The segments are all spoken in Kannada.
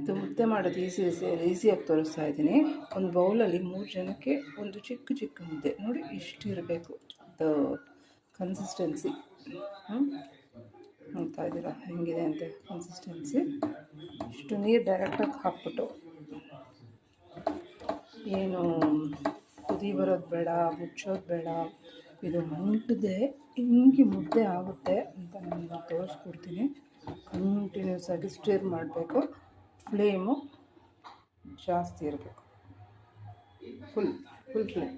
ಇದು ಮುದ್ದೆ ಮಾಡೋದು ಈಸಿಯಾಗಿ ತೋರಿಸ್ತಾ ಇದ್ದೀನಿ. ಒಂದು ಬೌಲಲ್ಲಿ 3 ಜನಕ್ಕೆ ಒಂದು ಚಿಕ್ಕ ಚಿಕ್ಕ ಮುದ್ದೆ ನೋಡಿ ಇಷ್ಟು ಇರಬೇಕು ಅದು ಕನ್ಸಿಸ್ಟೆನ್ಸಿ. ನೋಡ್ತಾ ಇದ್ದೀರಾ ಹೆಂಗಿದೆ ಅಂತ ಕನ್ಸಿಸ್ಟೆನ್ಸಿ. ಇಷ್ಟು ನೀರು ಡೈರೆಕ್ಟಾಗಿ ಹಾಕ್ಬಿಟ್ಟು ಏನು ಕುದಿ ಬರೋದು ಬೇಡ, ಮುಚ್ಚೋದು ಬೇಡ, ಇದು ಅಂಟದೆ ಹಿಂಗೆ ಮುದ್ದೆ ಆಗುತ್ತೆ ಅಂತ ನಾನು ತೋರಿಸ್ಕೊಡ್ತೀನಿ. ಕಂಟಿನ್ಯೂಸ್ ಆಗಿ ಸ್ಟಿರ್ ಮಾಡಬೇಕು. ಫ್ಲೇಮು ಜಾಸ್ತಿ ಇರಬೇಕು, ಫುಲ್ ಫ್ಲೇಮ್.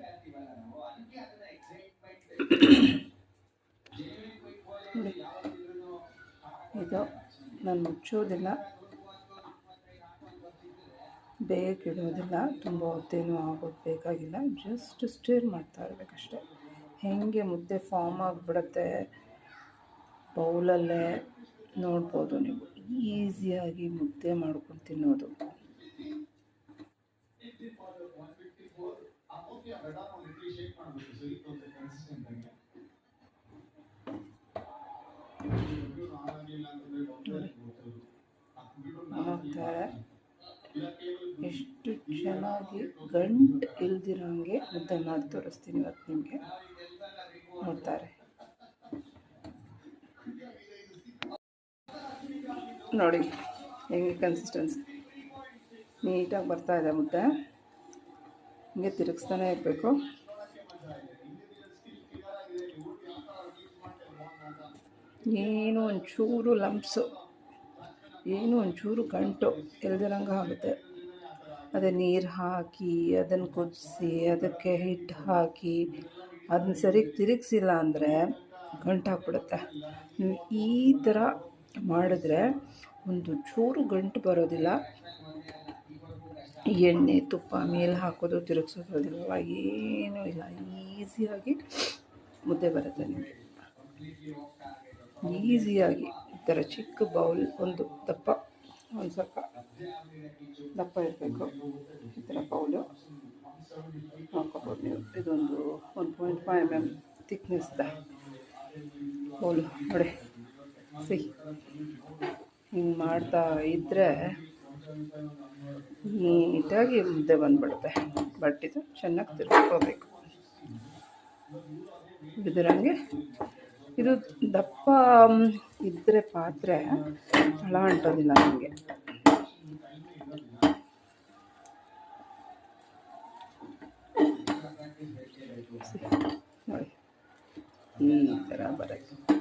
ನೋಡಿ ಇದು ನಾನು ಮುಚ್ಚೋದಿಲ್ಲ, ಬೇಗ ಇಡೋದಿಲ್ಲ, ತುಂಬ ಹೊತ್ತೇನೂ ಆಗೋದು ಬೇಕಾಗಿಲ್ಲ. ಜಸ್ಟ್ ಸ್ಟಿರ್ ಮಾಡ್ತಾ ಇರಬೇಕಷ್ಟೆ. ಹೇಗೆ ಮುದ್ದೆ ಫಾರ್ಮ್ ಆಗಿಬಿಡುತ್ತೆ ಬೌಲಲ್ಲೇ ನೋಡ್ಬೋದು ನೀವು. ಈಸಿಯಾಗಿ ಮುದ್ದೆ ಮಾಡ್ಕೊಂಡು ತಿನ್ನೋದು. ನೋಡ್ತಾರೆ ಎಷ್ಟು ಚೆನ್ನಾಗಿ ಗಂಟು ಇಲ್ದಿರೋಂಗೆ ಮುದ್ದೆ ಮಾಡಿ ತೋರಿಸ್ತೀನಿ ಇವತ್ತು ನಿಮಗೆ. ನೋಡ್ತಾರೆ ನೋಡಿ ಹೆಂಗೆ ಕನ್ಸಿಸ್ಟೆನ್ಸಿ ನೀಟಾಗಿ ಬರ್ತಾ ಇದೆ ಮುದ್ದೆ. ಹಿಂಗೆ ತಿರುಗಿಸ್ತಾನೆ ಇರಬೇಕು. ಏನು ಒಂಚೂರು ಲಂಪ್ಸು, ಏನು ಒಂಚೂರು ಗಂಟು ಎಲ್ದಿರಂಗೆ ಆಗುತ್ತೆ. ಅದೇ ನೀರು ಹಾಕಿ ಅದನ್ನು ಕುದಿಸಿ ಅದಕ್ಕೆ ಹಿಟ್ಟು ಹಾಕಿ ಅದನ್ನ ಸರಿಗೆ ತಿರುಗಿಸಿಲ್ಲ ಅಂದರೆ ಗಂಟು ಹಾಕ್ಬಿಡುತ್ತೆ. ನೀವು ಈ ಥರ ಮಾಡಿದ್ರೆ ಒಂದು ಚೂರು ಗಂಟು ಬರೋದಿಲ್ಲ. ಎಣ್ಣೆ ತುಪ್ಪ ಮೇಲೆ ಹಾಕೋದು ತಿರುಗಿಸೋದಿಲ್ಲ, ಏನೂ ಇಲ್ಲ. ಈಸಿಯಾಗಿ ಮುದ್ದೆ ಬರುತ್ತೆ ನಿಮಗೆ. ಈಸಿಯಾಗಿ ಈ ಥರ ಚಿಕ್ಕ ಬೌಲ್, ಒಂದು ದಪ್ಪ, ಒಂದು ಸ್ವಲ್ಪ ದಪ್ಪ ಇರಬೇಕು. ಈ ಥರ ಬೌಲು ಹಾಕೋಬೋದು ನೀವು. ಇದೊಂದು 1.5 mm ಥಿಕ್ನೆಸ್ದ ಬೌಲು ನೋಡಿ. ಹಿಂಗೆ ಮಾಡ್ತಾ ಇದ್ದರೆ ನೀಟಾಗಿ ಮುದ್ದೆ ಬಂದುಬಿಡುತ್ತೆ. ಬಟ್ ಇದು ಚೆನ್ನಾಗಿ ತಿರ್ಸ್ಕೋಬೇಕು. ಇದರಂಗೆ ಇದು ದಪ್ಪ ಇದ್ದರೆ ಪಾತ್ರೆ ತಳ ಅಂಟೋದಿಲ್ಲ ನನಗೆ. ನೋಡಿ ಈ ಥರ ಬರುತ್ತೆ.